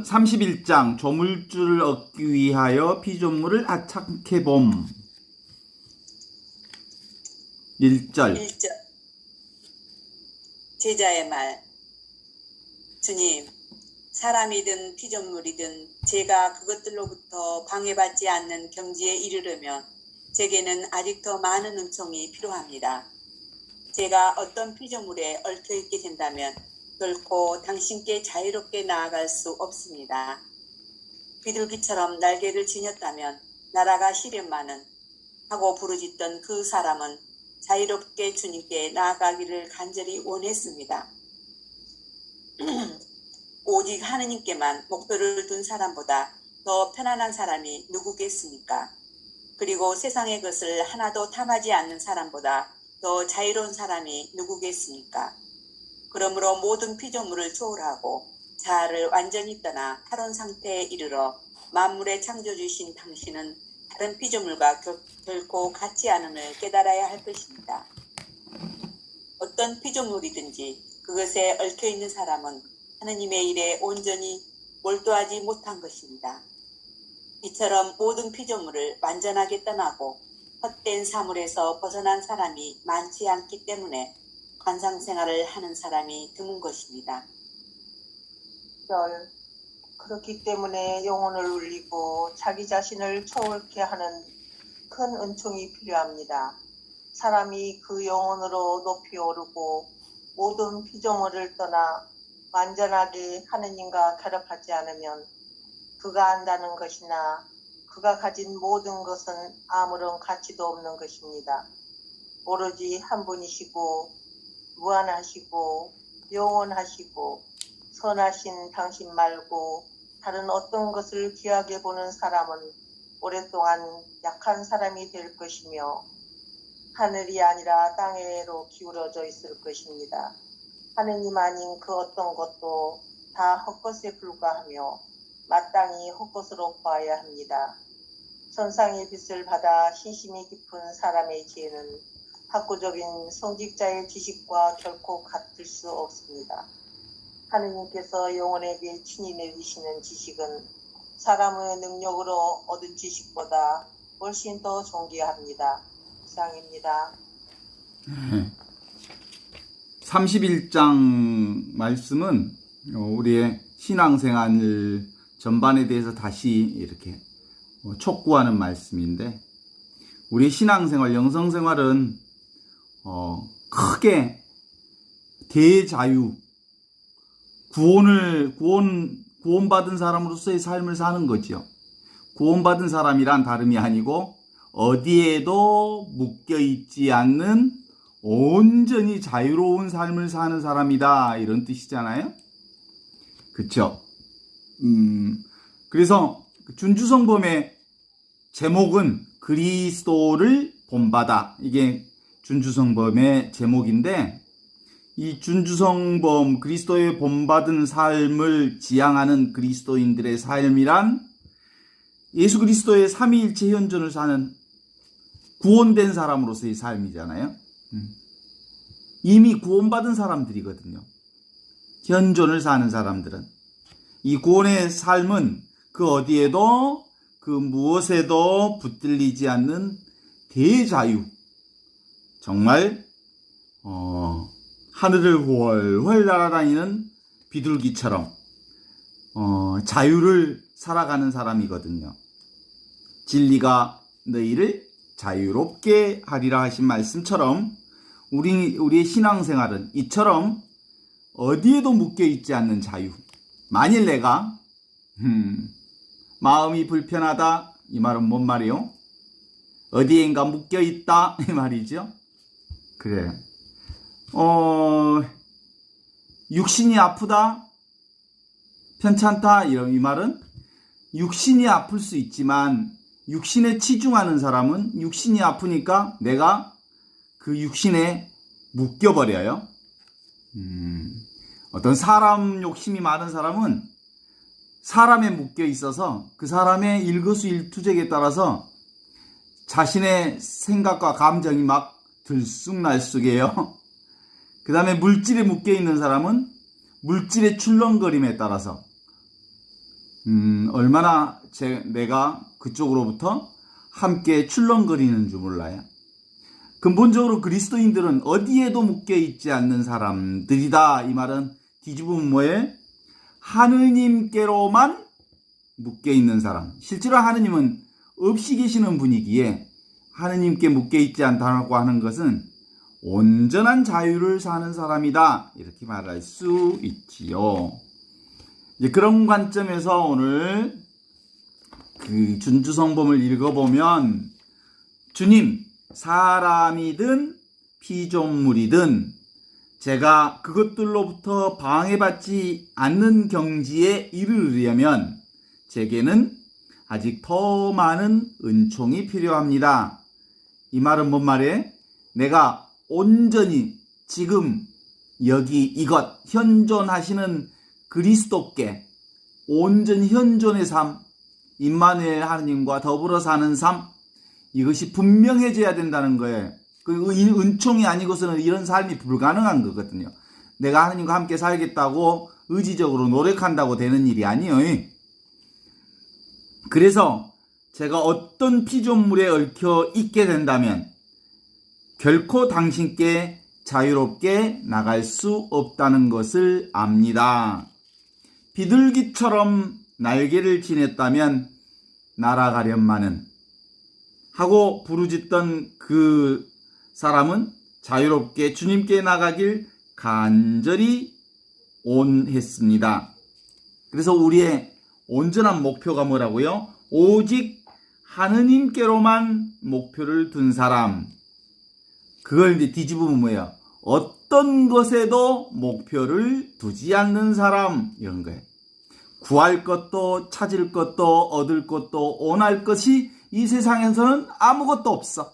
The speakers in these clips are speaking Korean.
31장 조물주를 얻기 위하여 피조물을 악착해봄. 1절. 제자의 말. 주님, 사람이든 피조물이든 제가 그것들로부터 방해받지 않는 경지에 이르려면 제게는 아직 더 많은 은총이 필요합니다. 제가 어떤 피조물에 얽혀있게 된다면 결코 당신께 자유롭게 나아갈 수 없습니다. 비둘기처럼 날개를 지녔다면 날아가 시련만은 하고 부르짖던 그 사람은 자유롭게 주님께 나아가기를 간절히 원했습니다. 오직 하느님께만 목표를 둔 사람보다 더 편안한 사람이 누구겠습니까? 그리고 세상의 것을 하나도 탐하지 않는 사람보다 더 자유로운 사람이 누구겠습니까? 그러므로 모든 피조물을 초월하고 자아를 완전히 떠나 탈원 상태에 이르러 만물의 창조주신 당신은 다른 피조물과 결코 같지 않음을 깨달아야 할 것입니다. 어떤 피조물이든지 그것에 얽혀있는 사람은 하느님의 일에 온전히 몰두하지 못한 것입니다. 이처럼 모든 피조물을 완전하게 떠나고 헛된 사물에서 벗어난 사람이 많지 않기 때문에 관상생활을 하는 사람이 드문 것입니다. 그렇기 때문에 영혼을 울리고 자기 자신을 초월케 하는 큰 은총이 필요합니다. 사람이 그 영혼으로 높이 오르고 모든 피조물을 떠나 완전하게 하느님과 결합하지 않으면 그가 안다는 것이나 그가 가진 모든 것은 아무런 가치도 없는 것입니다. 오로지 한 분이시고 무한하시고 영원하시고 선하신 당신 말고 다른 어떤 것을 귀하게 보는 사람은 오랫동안 약한 사람이 될 것이며 하늘이 아니라 땅에로 기울어져 있을 것입니다. 하느님 아닌 그 어떤 것도 다 헛것에 불과하며 마땅히 헛것으로 보아야 합니다. 천상의 빛을 받아 신심이 깊은 사람의 지혜는 학구적인 성직자의 지식과 결코 같을 수 없습니다. 하느님께서 영혼에게 친히 내리시는 지식은 사람의 능력으로 얻은 지식보다 훨씬 더 존귀합니다. 이상입니다. 31장 말씀은 우리의 신앙생활 전반에 대해서 다시 이렇게 촉구하는 말씀인데, 우리의 신앙생활, 영성생활은 크게 대자유, 구원받은 사람으로서의 삶을 사는 거죠. 구원받은 사람이란 다름이 아니고 어디에도 묶여있지 않는 온전히 자유로운 삶을 사는 사람이다, 이런 뜻이잖아요. 그쵸? 그래서 준주성범의 제목은 그리스도를 본받아, 이게 준주성범의 제목인데, 이 준주성범, 그리스도의 본받은 삶을 지향하는 그리스도인들의 삶이란 예수 그리스도의 삼위일체 현존을 사는 구원된 사람으로서의 삶이잖아요. 이미 구원받은 사람들이거든요. 현존을 사는 사람들은. 이 구원의 삶은 그 어디에도 그 무엇에도 붙들리지 않는 대자유, 정말 하늘을 훨훨 날아다니는 비둘기처럼 자유를 살아가는 사람이거든요. 진리가 너희를 자유롭게 하리라 하신 말씀처럼 우리의 신앙생활은 이처럼 어디에도 묶여있지 않는 자유. 만일 내가 마음이 불편하다, 이 말은 뭔 말이요? 어디엔가 묶여있다, 이 말이죠. 그래. 육신이 아프다, 편찮다, 이 말은 육신이 아플 수 있지만 육신에 치중하는 사람은 육신이 아프니까 내가 그 육신에 묶여버려요. 어떤 사람 욕심이 많은 사람은 사람에 묶여 있어서 그 사람의 일거수일투족에 따라서 자신의 생각과 감정이 막 들쑥날쑥해요. 그 다음에 물질에 묶여 있는 사람은 물질의 출렁거림에 따라서 얼마나 내가 그쪽으로부터 함께 출렁거리는 줄 몰라요. 근본적으로 그리스도인들은 어디에도 묶여 있지 않는 사람들이다. 이 말은 뒤집으면 뭐예요? 하느님께로만 묶여 있는 사람. 실제로 하느님은 없이 계시는 분이기에 하느님께 묶여 있지 않다고 하는 것은 온전한 자유를 사는 사람이다. 이렇게 말할 수 있지요. 이제 그런 관점에서 오늘 그 준주성범을 읽어보면 주님, 사람이든 피조물이든 제가 그것들로부터 방해받지 않는 경지에 이르려면 제게는 아직 더 많은 은총이 필요합니다. 이 말은 뭔 말이에요? 내가 온전히 지금 여기 이것 현존하시는 그리스도께 온전히 현존의 삶, 임마누엘 하느님과 더불어 사는 삶, 이것이 분명해져야 된다는 거예요. 그 은총이 아니고서는 이런 삶이 불가능한 거거든요. 내가 하느님과 함께 살겠다고 의지적으로 노력한다고 되는 일이 아니에요. 그래서 제가 어떤 피조물에 얽혀 있게 된다면 결코 당신께 자유롭게 나갈 수 없다는 것을 압니다. 비둘기처럼 날개를 지냈다면 날아가련마는 하고 부르짖던 그 사람은 자유롭게 주님께 나가길 간절히 원했습니다. 그래서 우리의 온전한 목표가 뭐라고요? 오직 하느님께로만 목표를 둔 사람. 그걸 이제 뒤집으면 뭐예요? 어떤 것에도 목표를 두지 않는 사람, 이런 거예요. 구할 것도 찾을 것도 얻을 것도 원할 것이 이 세상에서는 아무것도 없어.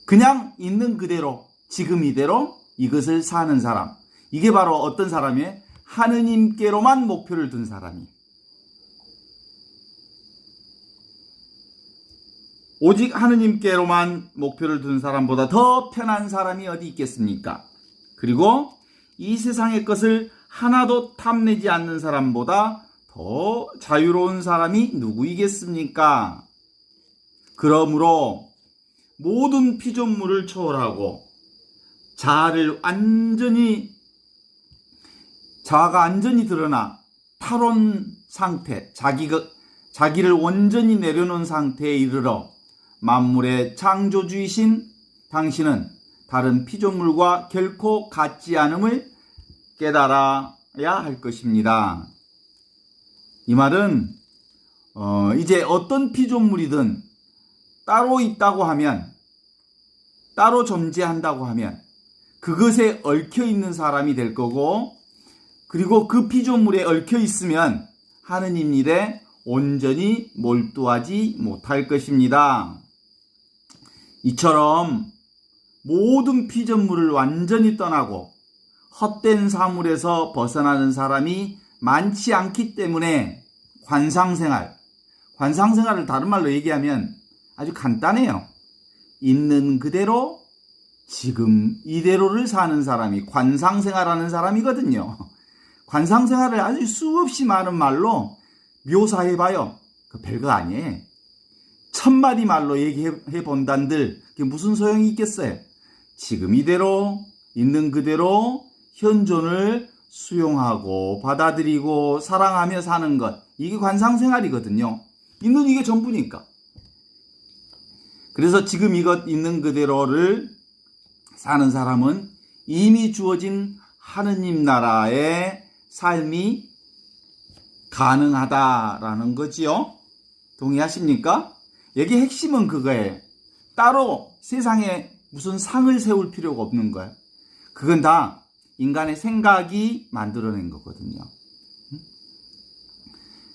그냥 있는 그대로 지금 이대로 이것을 사는 사람. 이게 바로 어떤 사람이에요? 하느님께로만 목표를 둔 사람이에요. 오직 하느님께로만 목표를 둔 사람보다 더 편한 사람이 어디 있겠습니까? 그리고 이 세상의 것을 하나도 탐내지 않는 사람보다 더 자유로운 사람이 누구이겠습니까? 그러므로 모든 피조물을 초월하고 자아가 완전히 드러나 탈원 상태, 자기를 완전히 내려놓은 상태에 이르러 만물의 창조주이신 당신은 다른 피조물과 결코 같지 않음을 깨달아야 할 것입니다. 이 말은 이제 어떤 피조물이든 따로 있다고 하면, 따로 존재한다고 하면 그것에 얽혀 있는 사람이 될 거고, 그리고 그 피조물에 얽혀 있으면 하느님 일에 온전히 몰두하지 못할 것입니다. 이처럼 모든 피조물을 완전히 떠나고 헛된 사물에서 벗어나는 사람이 많지 않기 때문에 관상생활을 다른 말로 얘기하면 아주 간단해요. 있는 그대로 지금 이대로를 사는 사람이 관상생활하는 사람이거든요. 관상생활을 아주 수없이 많은 말로 묘사해봐요. 그 별거 아니에요. 1000마디 말로 얘기해 본단들 그게 무슨 소용이 있겠어요? 지금 이대로 있는 그대로 현존을 수용하고 받아들이고 사랑하며 사는 것, 이게 관상생활이거든요. 있는 이게 전부니까. 그래서 지금 이것 있는 그대로를 사는 사람은 이미 주어진 하느님 나라의 삶이 가능하다라는 거지요. 동의하십니까? 여기 핵심은 그거예요. 따로 세상에 무슨 상을 세울 필요가 없는 거예요. 그건 다 인간의 생각이 만들어낸 거거든요.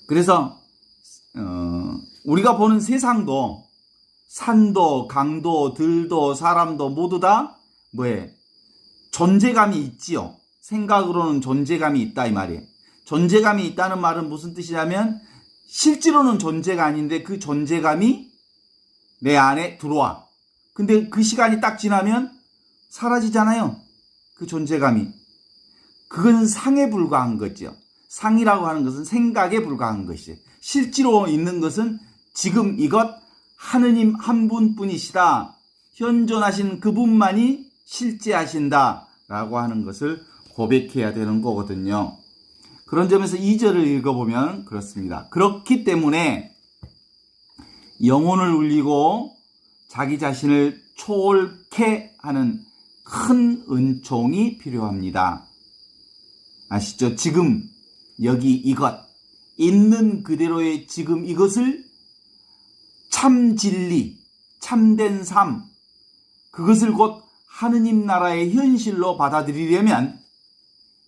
그래서 우리가 보는 세상도 산도 강도 들도 사람도 모두 다 뭐예요? 존재감이 있지요. 생각으로는 존재감이 있다 이 말이에요. 존재감이 있다는 말은 무슨 뜻이냐면 실제로는 존재가 아닌데 그 존재감이 내 안에 들어와. 근데 그 시간이 딱 지나면 사라지잖아요. 그 존재감이. 그건 상에 불과한 거죠. 상이라고 하는 것은 생각에 불과한 것이에요. 실제로 있는 것은 지금 이것 하느님 한 분뿐이시다. 현존하신 그분만이 실제하신다. 라고 하는 것을 고백해야 되는 거거든요. 그런 점에서 2절을 읽어보면 그렇습니다. 그렇기 때문에 영혼을 울리고 자기 자신을 초월케 하는 큰 은총이 필요합니다. 아시죠? 지금 여기 이것 있는 그대로의 지금 이것을 참 진리, 참된 삶, 그것을 곧 하느님 나라의 현실로 받아들이려면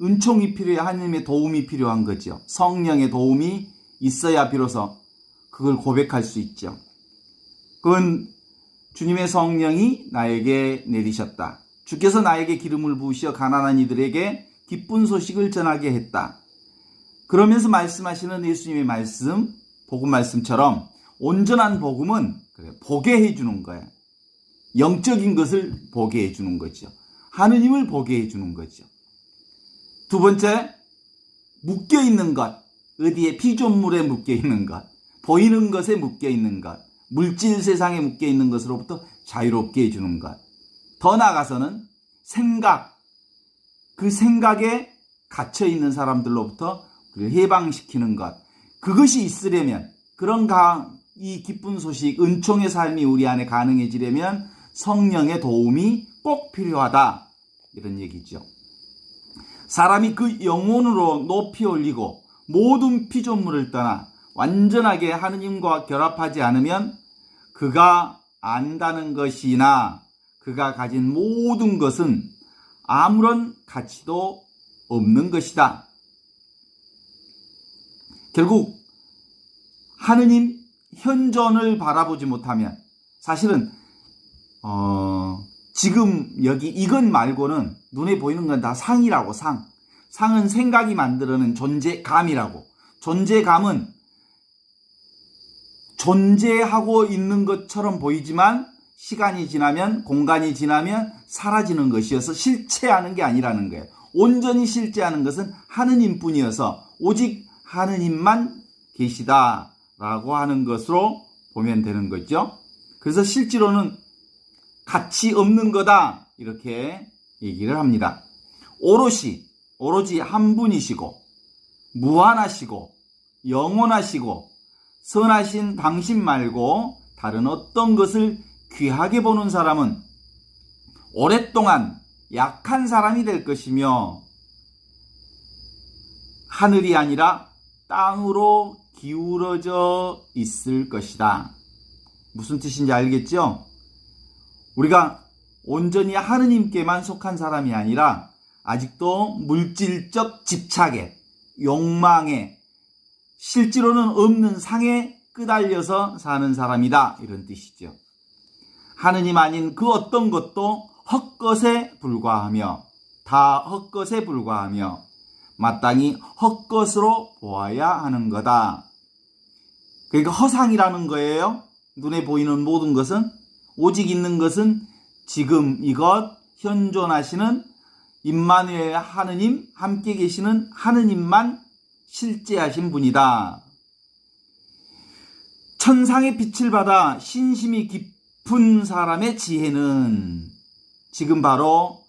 은총이 필요해. 하느님의 도움이 필요한 거죠. 성령의 도움이 있어야 비로소 그걸 고백할 수 있죠. 그건 주님의 성령이 나에게 내리셨다. 주께서 나에게 기름을 부으시어 가난한 이들에게 기쁜 소식을 전하게 했다. 그러면서 말씀하시는 예수님의 말씀, 복음 말씀처럼 온전한 복음은 보게 해주는 거야. 영적인 것을 보게 해주는 거죠. 하느님을 보게 해주는 거죠. 두 번째, 묶여있는 것. 어디에? 피조물에 묶여있는 것. 보이는 것에 묶여있는 것. 물질 세상에 묶여있는 것으로부터 자유롭게 해주는 것. 더 나아가서는 생각. 그 생각에 갇혀있는 사람들로부터 그를 해방시키는 것. 그것이 있으려면, 이 기쁜 소식, 은총의 삶이 우리 안에 가능해지려면 성령의 도움이 꼭 필요하다. 이런 얘기죠. 사람이 그 영혼으로 높이 올리고 모든 피조물을 떠나 완전하게 하느님과 결합하지 않으면 그가 안다는 것이나 그가 가진 모든 것은 아무런 가치도 없는 것이다. 결국 하느님 현존을 바라보지 못하면 사실은 지금 여기 이것 말고는 눈에 보이는 건 다 상이라고. 상은 생각이 만들어낸 존재감이라고. 존재감은 존재하고 있는 것처럼 보이지만 시간이 지나면, 공간이 지나면 사라지는 것이어서 실체하는 게 아니라는 거예요. 온전히 실제하는 것은 하느님뿐이어서 오직 하느님만 계시다라고 하는 것으로 보면 되는 거죠. 그래서 실제로는 가치 없는 거다, 이렇게 얘기를 합니다. 오로지 한 분이시고 무한하시고 영원하시고 선하신 당신 말고 다른 어떤 것을 귀하게 보는 사람은 오랫동안 약한 사람이 될 것이며 하늘이 아니라 땅으로 기울어져 있을 것이다. 무슨 뜻인지 알겠죠? 우리가 온전히 하느님께만 속한 사람이 아니라 아직도 물질적 집착에, 욕망에, 실제로는 없는 상에 끄달려서 사는 사람이다. 이런 뜻이죠. 하느님 아닌 그 어떤 것도 헛것에 불과하며, 다 헛것에 불과하며 마땅히 헛것으로 보아야 하는 거다. 그러니까 허상이라는 거예요. 눈에 보이는 모든 것은. 오직 있는 것은 지금 이것 현존하시는 임마누엘 하느님, 함께 계시는 하느님만 실제하신 분이다. 천상의 빛을 받아 신심이 깊은 사람의 지혜는 지금 바로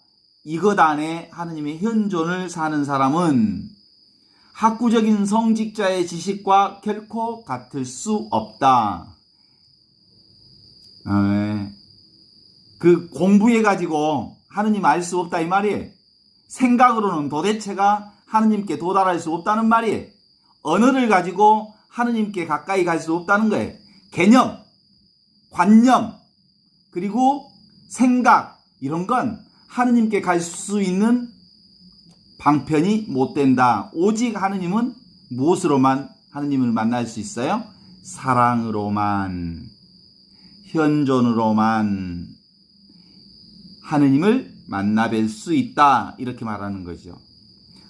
이것 안에 하느님의 현존을 사는 사람은 학구적인 성직자의 지식과 결코 같을 수 없다. 그 공부해가지고 하느님 알 수 없다 이 말이에요. 생각으로는 도대체가 하느님께 도달할 수 없다는 말이에요. 언어를 가지고 하느님께 가까이 갈 수 없다는 거예요. 개념, 관념, 그리고 생각, 이런 건 하느님께 갈 수 있는 방편이 못 된다. 오직 하느님은 무엇으로만 하느님을 만날 수 있어요? 사랑으로만, 현존으로만 하느님을 만나뵐 수 있다. 이렇게 말하는 거죠.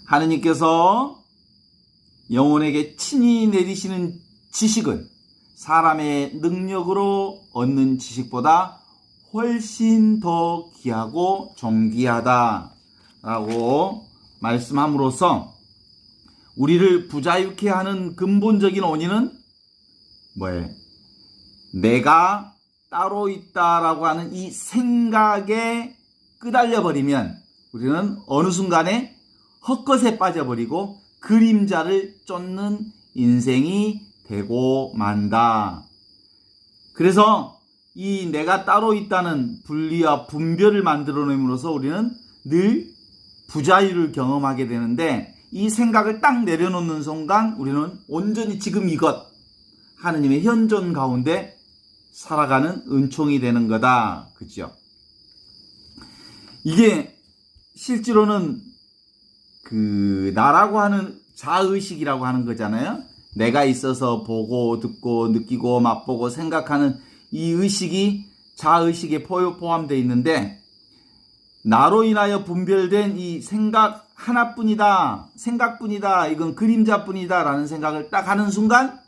하느님께서 영혼에게 친히 내리시는 지식은 사람의 능력으로 얻는 지식보다 훨씬 더 귀하고 존귀하다 라고 말씀함으로써 우리를 부자유케 하는 근본적인 원인은 뭐예요? 내가 따로 있다라고 하는 이 생각에 끄달려 버리면 우리는 어느 순간에 헛것에 빠져버리고 그림자를 쫓는 인생이 되고 만다. 그래서 이 내가 따로 있다는 분리와 분별을 만들어냄으로써 우리는 늘 부자유를 경험하게 되는데, 이 생각을 딱 내려놓는 순간 우리는 온전히 지금 이것 하느님의 현존 가운데 살아가는 은총이 되는 거다. 그죠? 이게 실제로는 그 나라고 하는 자의식이라고 하는 거잖아요. 내가 있어서 보고 듣고 느끼고 맛보고 생각하는 이 의식이 자의식에 포함되어 있는데, 나로 인하여 분별된 이 생각 하나뿐이다, 생각뿐이다, 이건 그림자뿐이다 라는 생각을 딱 하는 순간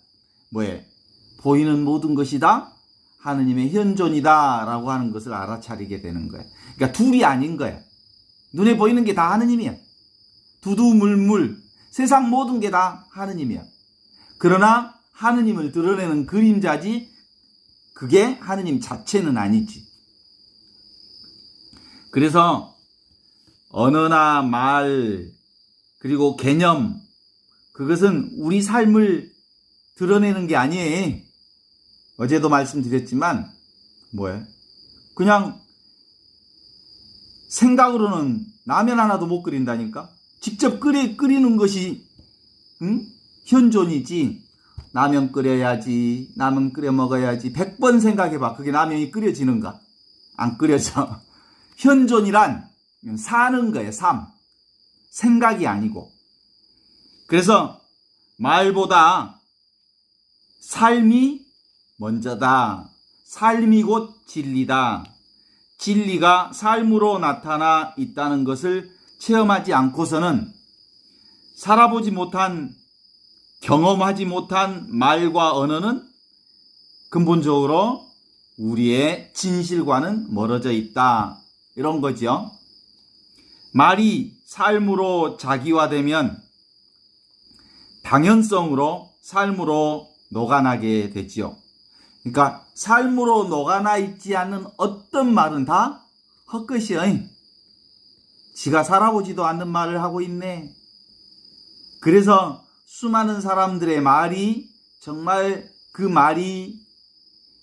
뭐예요? 보이는 모든 것이 다 하느님의 현존이다 라고 하는 것을 알아차리게 되는 거예요. 그러니까 둘이 아닌 거예요. 눈에 보이는 게 다 하느님이에요. 두두물물 세상 모든 게 다 하느님이에요. 그러나 하느님을 드러내는 그림자지 그게 하느님 자체는 아니지. 그래서 언어나 말 그리고 개념, 그것은 우리 삶을 드러내는 게 아니에요. 어제도 말씀드렸지만 뭐예요? 그냥 생각으로는 라면 하나도 못 끓인다니까. 직접 끓이는 것이 현존이지. 라면 끓여야지, 라면 끓여 먹어야지 100번 생각해봐. 그게 라면이 끓여지는가? 안 끓여져. 현존이란 사는 거예요. 삶. 생각이 아니고. 그래서 말보다 삶이 먼저다. 삶이 곧 진리다. 진리가 삶으로 나타나 있다는 것을 체험하지 않고서는 살아보지 못한, 경험하지 못한 말과 언어는 근본적으로 우리의 진실과는 멀어져 있다. 이런 거죠. 말이 삶으로 자기화되면 당연성으로 삶으로 녹아나게 되지요. 그러니까 삶으로 녹아나 있지 않는 어떤 말은 다 헛것이요. 지가 살아보지도 않는 말을 하고 있네. 그래서 수많은 사람들의 말이 정말 그 말이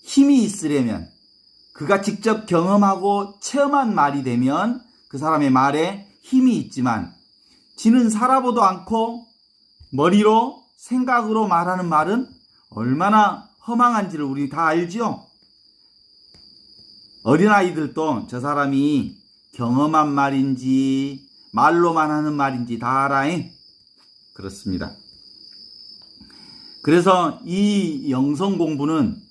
힘이 있으려면, 그가 직접 경험하고 체험한 말이 되면 그 사람의 말에 힘이 있지만, 지는 살아보도 않고 머리로 생각으로 말하는 말은 얼마나 허망한지를 우리 다 알죠? 어린아이들도 저 사람이 경험한 말인지 말로만 하는 말인지 다 알아. 그렇습니다. 그래서 이 영성 공부는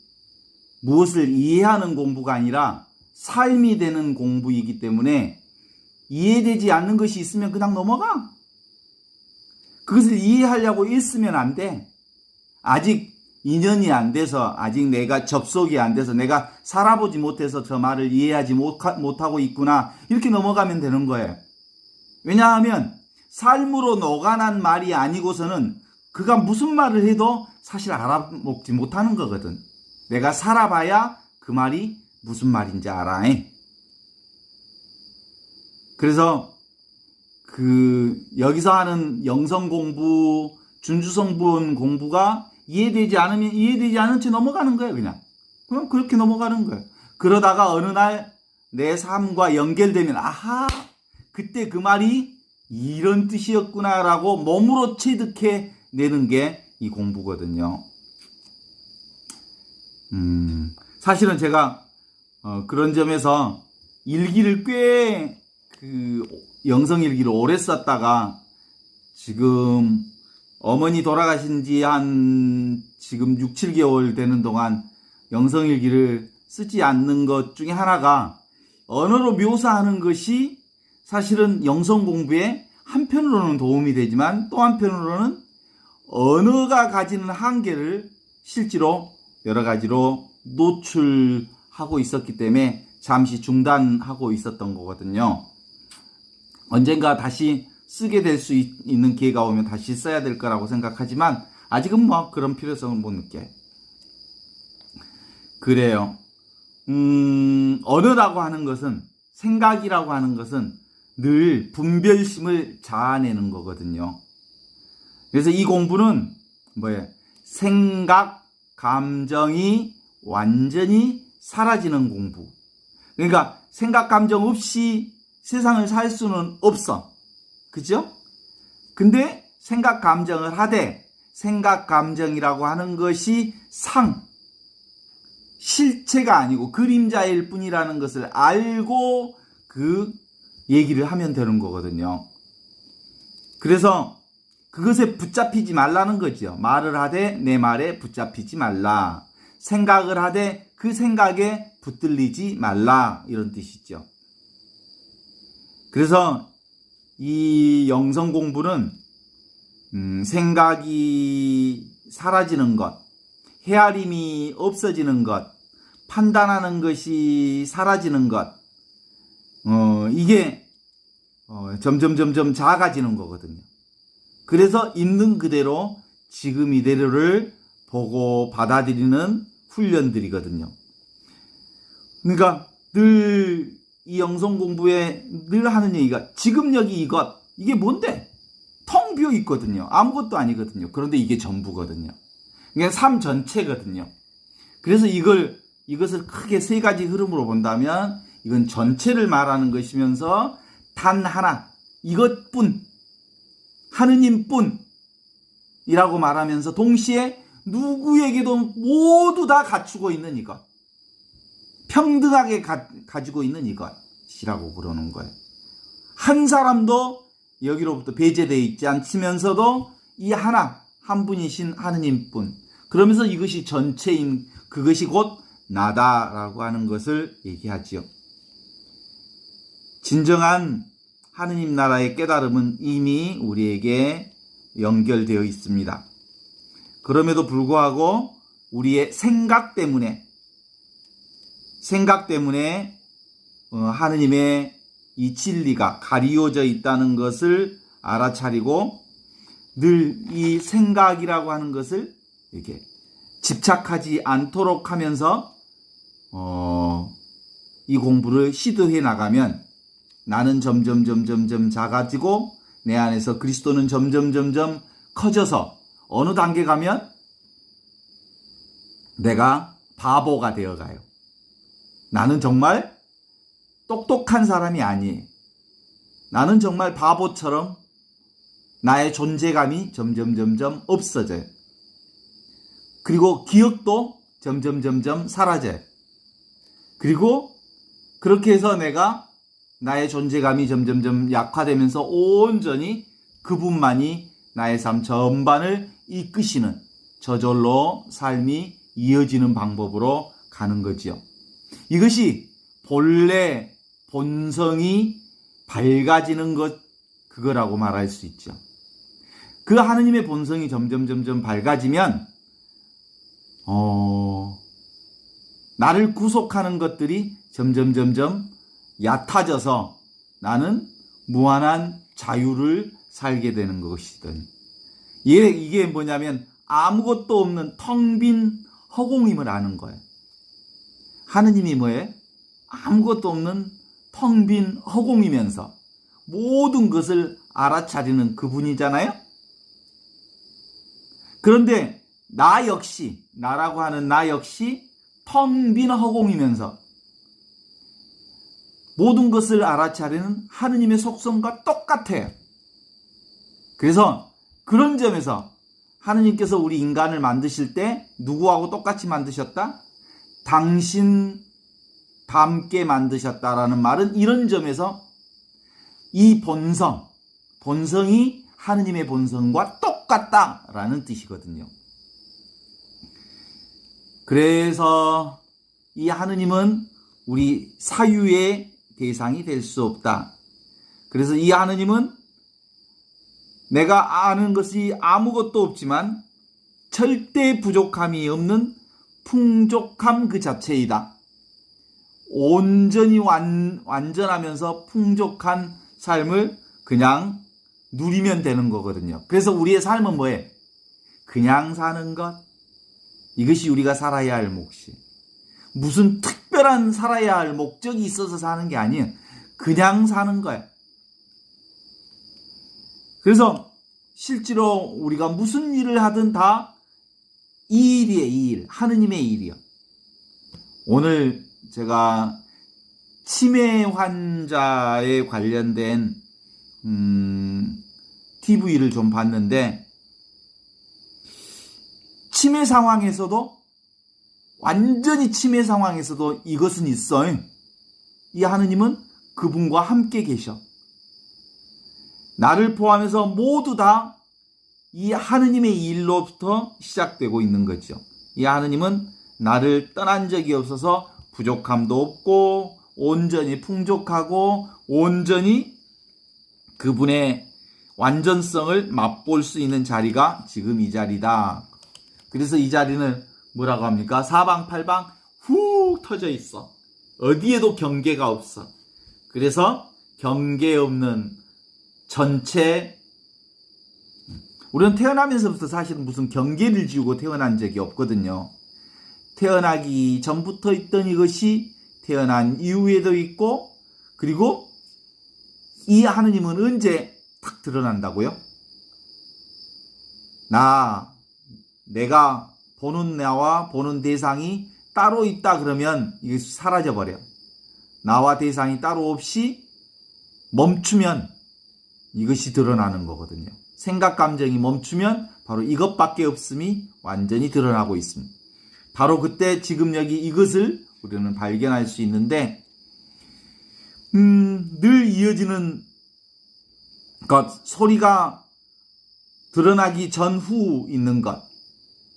무엇을 이해하는 공부가 아니라 삶이 되는 공부이기 때문에 이해되지 않는 것이 있으면 그냥 넘어가. 그것을 이해하려고 있으면 안 돼. 아직 인연이 안 돼서, 아직 내가 접속이 안 돼서, 내가 살아보지 못해서 저 말을 이해하지 못하고 있구나, 이렇게 넘어가면 되는 거예요. 왜냐하면 삶으로 녹아난 말이 아니고서는 그가 무슨 말을 해도 사실 알아먹지 못하는 거거든. 내가 살아봐야 그 말이 무슨 말인지 알아. 그래서 여기서 하는 영성 공부, 준주성분 공부가 이해되지 않은 채 넘어가는 거예요. 그냥 그렇게 넘어가는 거예요. 그러다가 어느 날 내 삶과 연결되면, 아하, 그때 그 말이 이런 뜻이었구나라고 몸으로 체득해 내는 게 이 공부거든요. 사실은 제가 그런 점에서 일기를 꽤 영성 일기를 오래 썼다가 지금 어머니 돌아가신 지 한 지금 6, 7개월 되는 동안 영성 일기를 쓰지 않는 것 중에 하나가, 언어로 묘사하는 것이 사실은 영성 공부에 한편으로는 도움이 되지만 또 한편으로는 언어가 가지는 한계를 실제로 여러 가지로 노출하고 있었기 때문에 잠시 중단하고 있었던 거거든요. 언젠가 다시 쓰게 될 수 있는 기회가 오면 다시 써야 될 거라고 생각하지만 아직은 뭐 그런 필요성을 못 느껴요. 그래요. 언어라고 하는 것은, 생각이라고 하는 것은 늘 분별심을 자아내는 거거든요. 그래서 이 공부는 뭐예요? 생각, 감정이 완전히 사라지는 공부. 그러니까 생각, 감정 없이 세상을 살 수는 없어. 그죠? 근데 생각, 감정을 하되 생각, 감정이라고 하는 것이 실체가 아니고 그림자일 뿐이라는 것을 알고 그 얘기를 하면 되는 거거든요. 그래서 그것에 붙잡히지 말라는 거죠. 말을 하되 내 말에 붙잡히지 말라. 생각을 하되 그 생각에 붙들리지 말라. 이런 뜻이죠. 그래서 이 영성 공부는 생각이 사라지는 것, 헤아림이 없어지는 것, 판단하는 것이 사라지는 것, 이게 점점 작아지는 거거든요. 그래서 있는 그대로 지금 이대로를 보고 받아들이는 훈련들이거든요. 그러니까 늘 이 영성 공부에 늘 하는 얘기가 지금 여기 이게 뭔데? 텅 비어 있거든요. 아무것도 아니거든요. 그런데 이게 전부거든요. 그러니까 삶 전체거든요. 그래서 이것을 크게 세 가지 흐름으로 본다면 이건 전체를 말하는 것이면서 단 하나, 이것뿐, 하느님뿐 이라고 말하면서 동시에 누구에게도 모두 다 갖추고 있는 이것, 평등하게 가지고 있는 이것이라고 그러는 거예요. 한 사람도 여기로부터 배제되어 있지 않으면서도 이 한 분이신 하느님뿐. 그러면서 이것이 전체인 그것이 곧 나다라고 하는 것을 얘기하지요. 진정한 하느님 나라의 깨달음은 이미 우리에게 연결되어 있습니다. 그럼에도 불구하고 우리의 생각 때문에 하느님의 이 진리가 가리워져 있다는 것을 알아차리고 늘 이 생각이라고 하는 것을 이렇게 집착하지 않도록 하면서 이 공부를 시도해 나가면 나는 점점 작아지고 내 안에서 그리스도는 점점 커져서 어느 단계 가면 내가 바보가 되어가요. 나는 정말 똑똑한 사람이 아니에요. 나는 정말 바보처럼 나의 존재감이 점점 없어져요. 그리고 기억도 점점 사라져요. 그리고 그렇게 해서 내가 나의 존재감이 점점 약화되면서 온전히 그분만이 나의 삶 전반을 이끄시는 저절로 삶이 이어지는 방법으로 가는 거지요. 이것이 본래 본성이 밝아지는 것, 그거라고 말할 수 있죠. 그 하느님의 본성이 점점 밝아지면 나를 구속하는 것들이 점점 얕아져서 나는 무한한 자유를 살게 되는 것이든, 이게 뭐냐면 아무것도 없는 텅 빈 허공임을 아는 거예요. 하느님이 뭐예요? 아무것도 없는 텅 빈 허공이면서 모든 것을 알아차리는 그분이잖아요. 그런데 나라고 하는 나 역시 텅 빈 허공이면서 모든 것을 알아차리는 하느님의 속성과 똑같아요. 그래서 그런 점에서 하느님께서 우리 인간을 만드실 때 누구하고 똑같이 만드셨다? 당신 닮게 만드셨다라는 말은 이런 점에서 이 본성이 하느님의 본성과 똑같다라는 뜻이거든요. 그래서 이 하느님은 우리 사유의 대상이 될 수 없다. 그래서 이 하느님은 내가 아는 것이 아무것도 없지만 절대 부족함이 없는 풍족함 그 자체이다. 온전히 완전하면서 풍족한 삶을 그냥 누리면 되는 거거든요. 그래서 우리의 삶은 뭐예요? 그냥 사는 것. 이것이 우리가 살아야 할 몫이. 무슨 특별한 살아야 할 목적이 있어서 사는 게 아니에요. 그냥 사는 거예요. 그래서 실제로 우리가 무슨 일을 하든 다 이 일이에요. 이 일. 하느님의 일이요. 오늘 제가 치매 환자에 관련된 TV를 좀 봤는데 치매 상황에서도 완전히 치매 상황에서도 이것은 있어요. 이 하느님은 그분과 함께 계셔. 나를 포함해서 모두 다 이 하느님의 일로부터 시작되고 있는 거죠. 이 하느님은 나를 떠난 적이 없어서 부족함도 없고 온전히 풍족하고 온전히 그분의 완전성을 맛볼 수 있는 자리가 지금 이 자리다. 그래서 이 자리는 뭐라고 합니까? 사방팔방 훅 터져 있어. 어디에도 경계가 없어. 그래서 경계 없는 전체, 우리는 태어나면서부터 사실은 무슨 경계를 지우고 태어난 적이 없거든요. 태어나기 전부터 있던 이것이 태어난 이후에도 있고, 그리고 이 하느님은 언제 탁 드러난다고요? 내가 보는 나와 보는 대상이 따로 있다 그러면 이게 사라져버려. 나와 대상이 따로 없이 멈추면 이것이 드러나는 거거든요. 생각, 감정이 멈추면 바로 이것밖에 없음이 완전히 드러나고 있습니다. 바로 그때 지금 여기 이것을 우리는 발견할 수 있는데, 늘 이어지는 것, 소리가 드러나기 전후 있는 것.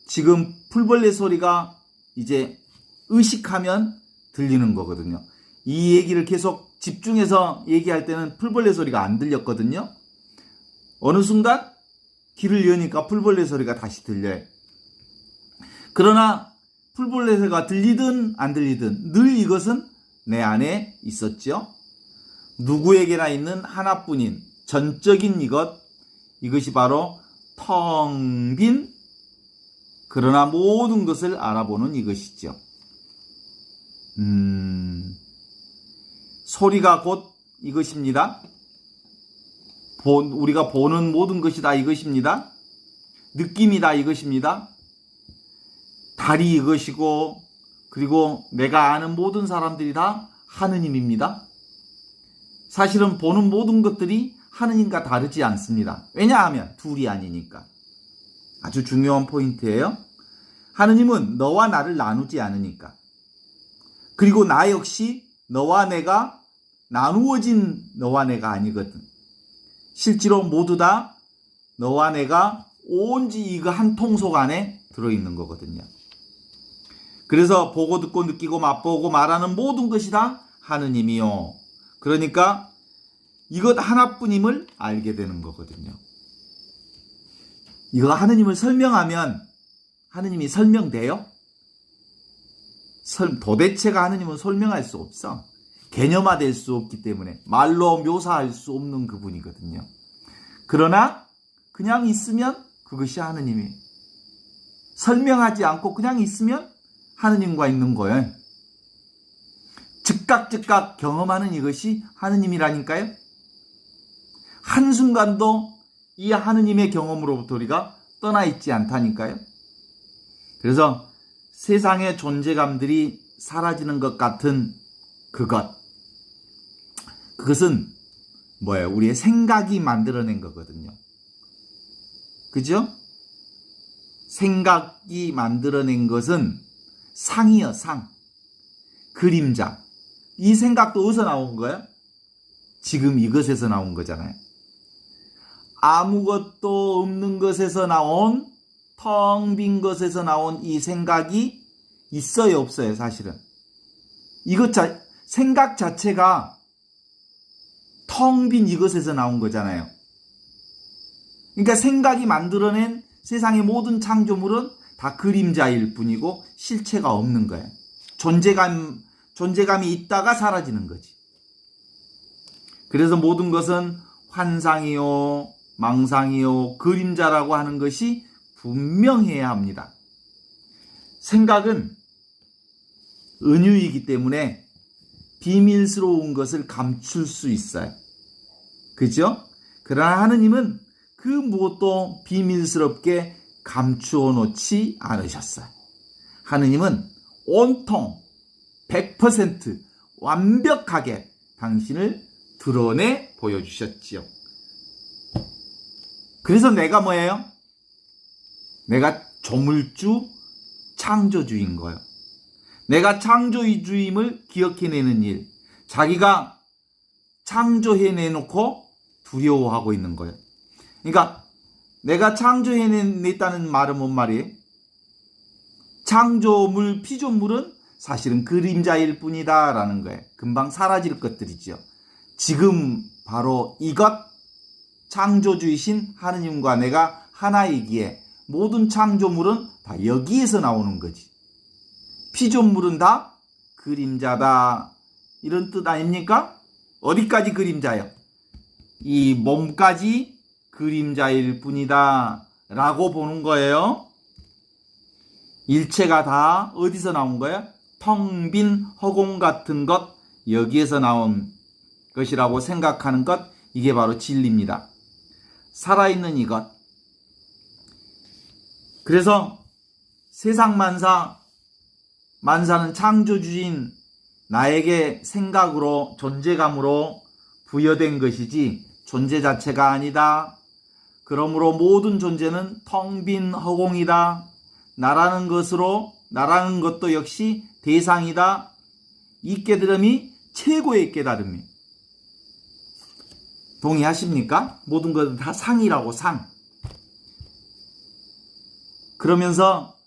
지금 풀벌레 소리가 이제 의식하면 들리는 거거든요. 이 얘기를 계속 집중해서 얘기할 때는 풀벌레 소리가 안 들렸거든요. 어느 순간 귀를 여니까 풀벌레 소리가 다시 들려요. 그러나 풀벌레 소리가 들리든 안 들리든 늘 이것은 내 안에 있었죠. 누구에게나 있는 하나뿐인 전적인 이것이 바로 텅 빈, 그러나 모든 것을 알아보는 이것이죠. 소리가 곧 이것입니다. 우리가 보는 모든 것이 다 이것입니다. 느낌이 다 이것입니다. 달이 이것이고, 그리고 내가 아는 모든 사람들이 다 하느님입니다. 사실은 보는 모든 것들이 하느님과 다르지 않습니다. 왜냐하면 둘이 아니니까. 아주 중요한 포인트예요. 하느님은 너와 나를 나누지 않으니까. 그리고 나 역시 너와 내가 나누어진 너와 내가 아니거든. 실제로 모두 다 너와 내가 온지 이거 한 통속 안에 들어있는 거거든요. 그래서 보고 듣고 느끼고 맛보고 말하는 모든 것이 다 하느님이요. 그러니까 이것 하나뿐임을 알게 되는 거거든요. 이거 하느님을 설명하면 하느님이 설명돼요? 도대체가 하느님은 설명할 수 없어. 개념화될 수 없기 때문에 말로 묘사할 수 없는 그분이거든요. 그러나 그냥 있으면 그것이 하느님이에요. 설명하지 않고 그냥 있으면 하느님과 있는 거예요. 즉각 경험하는 이것이 하느님이라니까요. 한순간도 이 하느님의 경험으로부터 우리가 떠나 있지 않다니까요. 그래서 세상의 존재감들이 사라지는 것 같은 그것은 뭐예요? 우리의 생각이 만들어낸 거거든요. 그죠? 생각이 만들어낸 것은 상이요, 상. 그림자. 이 생각도 어디서 나온 거예요? 지금 이것에서 나온 거잖아요. 아무것도 없는 것에서 나온, 텅 빈 것에서 나온 이 생각이 있어요, 없어요, 사실은? 생각 자체가 텅 빈 이것에서 나온 거잖아요. 그러니까 생각이 만들어낸 세상의 모든 창조물은 다 그림자일 뿐이고 실체가 없는 거예요. 존재감이 있다가 사라지는 거지. 그래서 모든 것은 환상이요, 망상이요 그림자라고 하는 것이 분명해야 합니다. 생각은 은유이기 때문에 비밀스러운 것을 감출 수 있어요. 그죠? 그러나 하느님은 그 무엇도 비밀스럽게 감추어 놓지 않으셨어요. 하느님은 온통 100% 완벽하게 당신을 드러내 보여주셨지요. 그래서 내가 뭐예요? 내가 조물주 창조주인 거예요. 내가 창조주임을 기억해내는 일, 자기가 창조해내놓고 두려워하고 있는 거예요. 그러니까 내가 창조해냈다는 말은 뭔 말이에요? 창조물, 피조물은 사실은 그림자일 뿐이다 라는 거예요. 금방 사라질 것들이죠. 지금 바로 이것, 창조주이신 하느님과 내가 하나이기에 모든 창조물은 다 여기에서 나오는 거지. 피조물은 다 그림자다 이런 뜻 아닙니까? 어디까지 그림자요? 이 몸까지 그림자일 뿐이다 라고 보는 거예요. 일체가 다 어디서 나온 거예요? 텅 빈 허공 같은 것, 여기에서 나온 것이라고 생각하는 것, 이게 바로 진리입니다. 살아있는 이것. 그래서 세상 만사는 창조주인 나에게 생각으로, 존재감으로 부여된 것이지 존재 자체가 아니다. 그러므로 모든 존재는 텅 빈 허공이다. 나라는 것도 역시 대상이다. 이 깨달음이 최고의 깨달음이에요. 동의하십니까? 모든 것은 다 상이라고, 상. 그러면서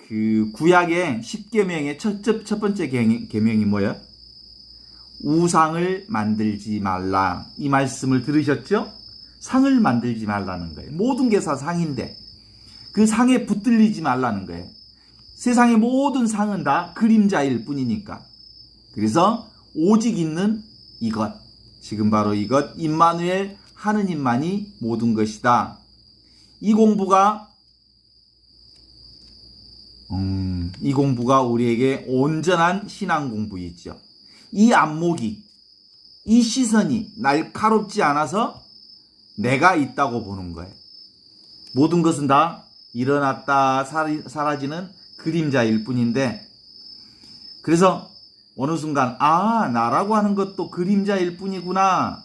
그 구약의 10계명의 첫 번째 계명이 뭐예요? 우상을 만들지 말라. 이 말씀을 들으셨죠? 상을 만들지 말라는 거예요. 모든 게 다 상인데 그 상에 붙들리지 말라는 거예요. 세상의 모든 상은 다 그림자일 뿐이니까. 그래서 오직 있는 이것, 지금 바로 이것, 임마누엘 하느님만이 모든 것이다. 이 공부가 우리에게 온전한 신앙 공부이죠. 이 안목이, 이 시선이 날카롭지 않아서 내가 있다고 보는 거예요. 모든 것은 다 일어났다 사라지는 그림자일 뿐인데, 그래서 어느 순간 나라고 하는 것도 그림자일 뿐이구나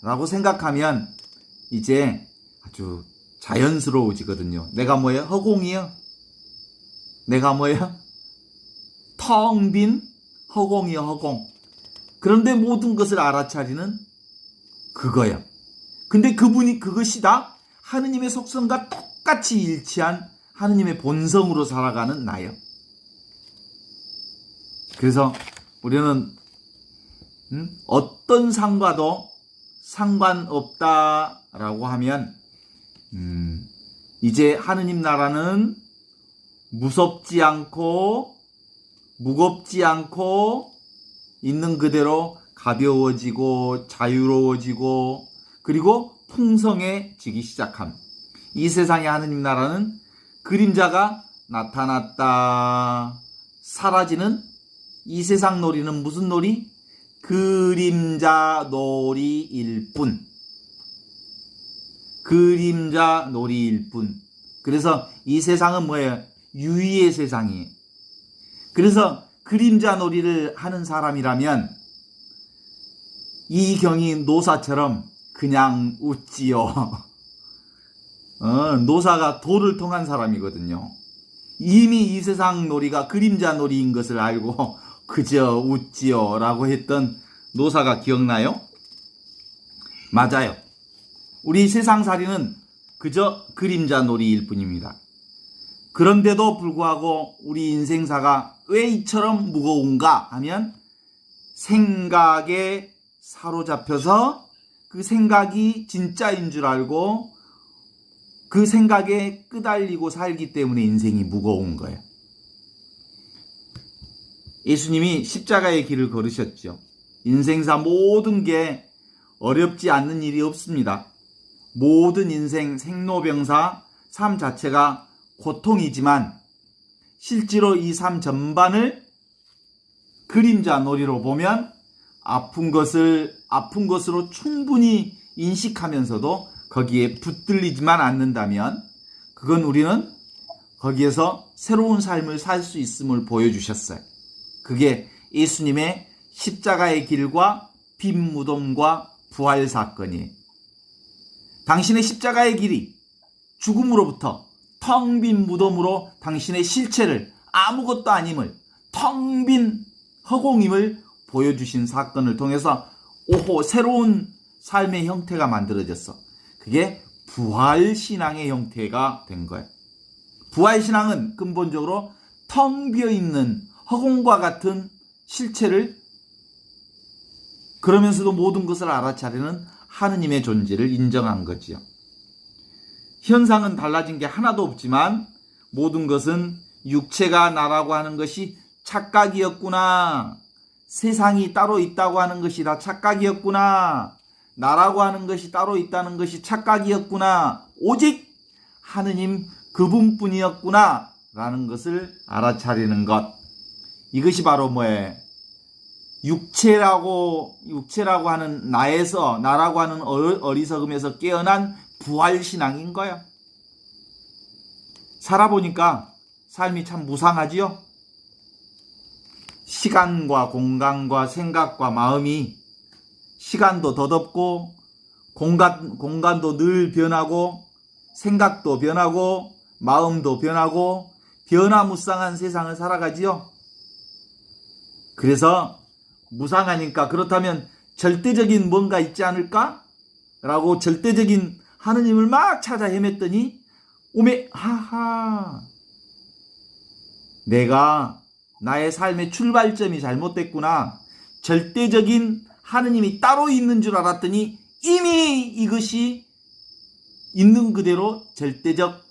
라고 생각하면 이제 아주 자연스러워지거든요. 내가 뭐예요? 허공이요? 내가 뭐예요? 텅 빈 허공이요, 허공. 그런데 모든 것을 알아차리는 그거예요. 근데 그것이 다 하느님의 속성과 똑같이 일치한 하느님의 본성으로 살아가는 나예요. 그래서 우리는 어떤 상과도 상관없다라고 하면 이제 하느님 나라는 무섭지 않고 무겁지 않고 있는 그대로 가벼워지고 자유로워지고 그리고 풍성해지기 시작함. 이 세상의 하느님 나라는 그림자가 나타났다 사라지는 이 세상 놀이는 무슨 놀이? 그림자 놀이일 뿐. 그림자 놀이일 뿐. 그래서 이 세상은 뭐예요? 유의의 세상이에요. 그래서 그림자 놀이를 하는 사람이라면 이경이 노사처럼 그냥 웃지요. 노사가 도를 통한 사람이거든요. 이미 이 세상 놀이가 그림자 놀이인 것을 알고 그저 웃지요 라고 했던 노사가 기억나요? 맞아요. 우리 세상살이는 그저 그림자 놀이일 뿐입니다. 그런데도 불구하고 우리 인생사가 왜 이처럼 무거운가 하면 생각에 사로잡혀서 그 생각이 진짜인 줄 알고 그 생각에 끄달리고 살기 때문에 인생이 무거운 거예요. 예수님이 십자가의 길을 걸으셨죠. 인생사 모든 게 어렵지 않는 일이 없습니다. 모든 인생 생로병사 삶 자체가 고통이지만 실제로 이 삶 전반을 그림자 놀이로 보면 아픈 것으로 충분히 인식하면서도 거기에 붙들리지만 않는다면 그건 우리는 거기에서 새로운 삶을 살 수 있음을 보여주셨어요. 그게 예수님의 십자가의 길과 빈 무덤과 부활 사건이에요. 당신의 십자가의 길이 죽음으로부터 텅 빈 무덤으로 당신의 실체를 아무것도 아님을 텅 빈 허공임을 보여주신 사건을 통해서 오호 새로운 삶의 형태가 만들어졌어. 그게 부활신앙의 형태가 된 거예요. 부활신앙은 근본적으로 텅 비어있는 허공과 같은 실체를 그러면서도 모든 것을 알아차리는 하느님의 존재를 인정한 거지요. 현상은 달라진 게 하나도 없지만 모든 것은 육체가 나라고 하는 것이 착각이었구나. 세상이 따로 있다고 하는 것이 다 착각이었구나. 나라고 하는 것이 따로 있다는 것이 착각이었구나. 오직 하느님 그분뿐이었구나. 라는 것을 알아차리는 것. 이것이 바로 뭐예요? 육체라고 하는 나라고 하는 어리석음에서 깨어난 부활신앙인 거야. 살아보니까 삶이 참 무상하지요? 시간과 공간과 생각과 마음이 시간도 더덥고 공간도 늘 변하고 생각도 변하고 마음도 변하고 변화무쌍한 세상을 살아가지요. 그래서 무상하니까 그렇다면 절대적인 뭔가 있지 않을까? 라고 절대적인 하느님을 막 찾아 헤맸더니 하하 내가 나의 삶의 출발점이 잘못됐구나. 절대적인 하느님이 따로 있는 줄 알았더니 이미 이것이 있는 그대로 절대적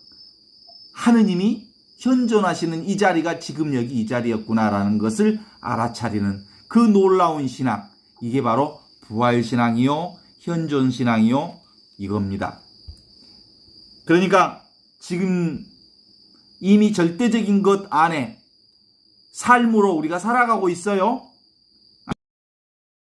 하느님이 현존하시는 이 자리가 지금 여기 이 자리였구나라는 것을 알아차리는 그 놀라운 신앙. 이게 바로 부활신앙이요 현존신앙이요 이겁니다. 그러니까 지금 이미 절대적인 것 안에 삶으로 우리가 살아가고 있어요.